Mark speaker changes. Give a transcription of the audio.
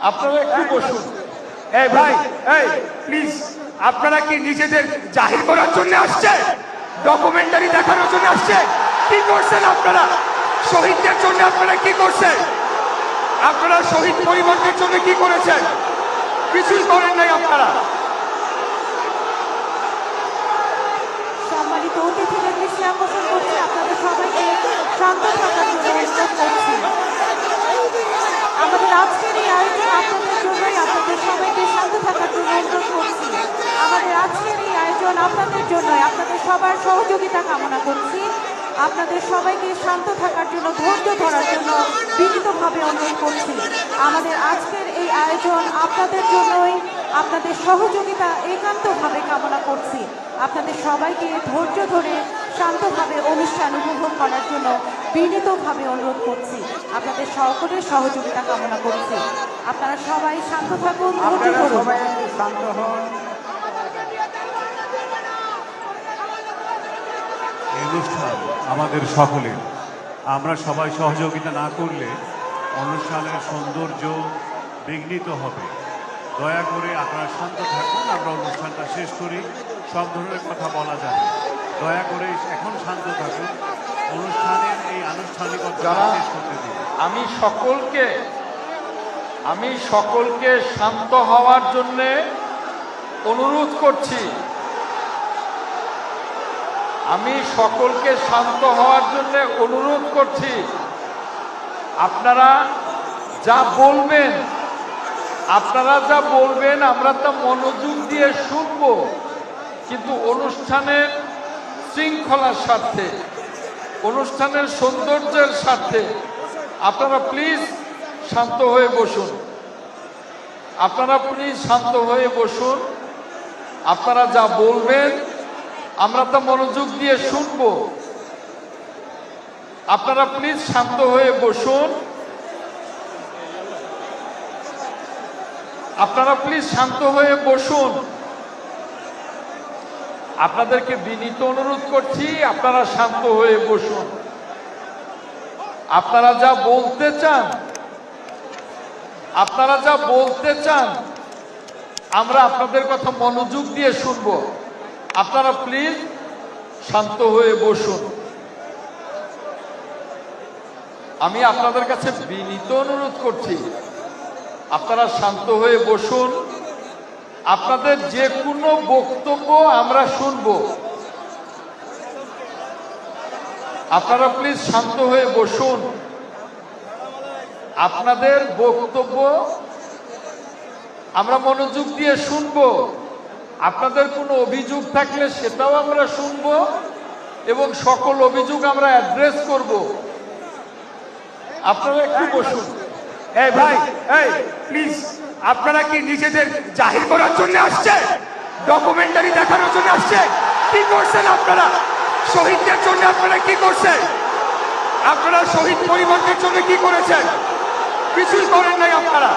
Speaker 1: আপনারা একটু বসুন। এই ভাই, এই প্লিজ, আপনারা কি নিজেদের জাহির করার জন্য আসছে, ডকুমেন্টারি দেখানোর জন্য আসছে? কি করছেন আপনারা? শহীদদের জন্য আপনারা কি করছেন? আপনারা শহীদ পরিবারদের জন্য কি করেছেন? কিছুই করেন নাই আপনারা।
Speaker 2: সম্মানিত অতিথিদের দৃষ্টি আকর্ষণ করছি, আপনাদের সবাইকে শান্ত থাকার জন্য অনুরোধ করছি। আমাদের আজকের এই আয়োজন আপনাদের জন্যই, আপনাদের সবাইকে শান্ত থাকার জন্য অনুরোধ করছি। আমাদের আজকের এই আয়োজন আপনাদের জন্যই, আপনাদের সবার সহযোগিতা কামনা করছি। আপনাদের সবাইকে শান্ত থাকার জন্য, ধৈর্য ধরার জন্য বিনীতভাবে অনুরোধ করছি। আমাদের আজকের এই আয়োজন আপনাদের জন্যই, আপনাদের সহযোগিতা একান্তভাবে কামনা করছি। আপনাদের সবাইকে ধৈর্য ধরে শান্তভাবে অনুষ্ঠান উপভোগ করার জন্য বিনীতভাবে অনুরোধ করছি। আপনাদের সকলের সহযোগিতা কামনা করছি। আপনারা সবাই শান্ত থাকুন, ধৈর্য ধরুন।
Speaker 1: শান্ত হন।
Speaker 3: এই অনুষ্ঠান আমাদের সকলের। আমরা সবাই সহযোগিতা না করলে অনুষ্ঠানের সৌন্দর্য বিঘ্নিত হবে। দয়া করে আপনারা শান্ত থাকুন, আমরা অনুষ্ঠানটা শেষ করি। সব ধরনের কথা বলা যাবে, দয়া করে এখন শান্ত থাকুন, অনুষ্ঠানের এই আনুষ্ঠানিকতা শেষ করতে দিন।
Speaker 1: আমি সকলকে শান্ত হওয়ার জন্য অনুরোধ করছি। আপনারা যা বলবেন আমরা তা মনোযোগ দিয়ে শুনব, কিন্তু অনুষ্ঠানের শৃঙ্খলার স্বার্থে, অনুষ্ঠানের সৌন্দর্যের স্বার্থে আপনারা প্লিজ শান্ত হয়ে বসুন। আপনারা যা বলবেন আমরা তা মনোযোগ দিয়ে শুনব। আপনারা প্লিজ শান্ত হয়ে বসুন। আপনাদেরকে বিনীত অনুরোধ করছি, আপনারা শান্ত হয়ে বসুন। আপনারা যা বলতে চান আমরা আপনাদের কথা মনোযোগ দিয়ে শুনব। আপনারা প্লিজ শান্ত হয়ে বসুন। আমি আপনাদের কাছে বিনীত অনুরোধ করছি, আপনারা শান্ত হয়ে বসুন। আপনাদের যে কোনো বক্তব্য আমরা শুনব। আপনারা প্লিজ শান্ত হয়ে বসুন। আপনাদের বক্তব্য আমরা মনোযোগ দিয়ে শুনব। আপনাদের কোনো অভিযোগ থাকলে সেটাও আমরা শুনব এবং সকল অভিযোগ আমরা অ্যাড্রেস করব। আপনারা একটু বসুন। এই ভাই, এই প্লিজ, আপনারা কি নিজেদের জাহির করার জন্য আসছে, ডকুমেন্টারি দেখানোর জন্য আসছে? কি করছেন আপনারা? শহীদদের জন্য আপনারা কি করছেন? আপনারা শহীদ পরিবারদের জন্য কি করেছেন? কিছুই করেন নাই আপনারা।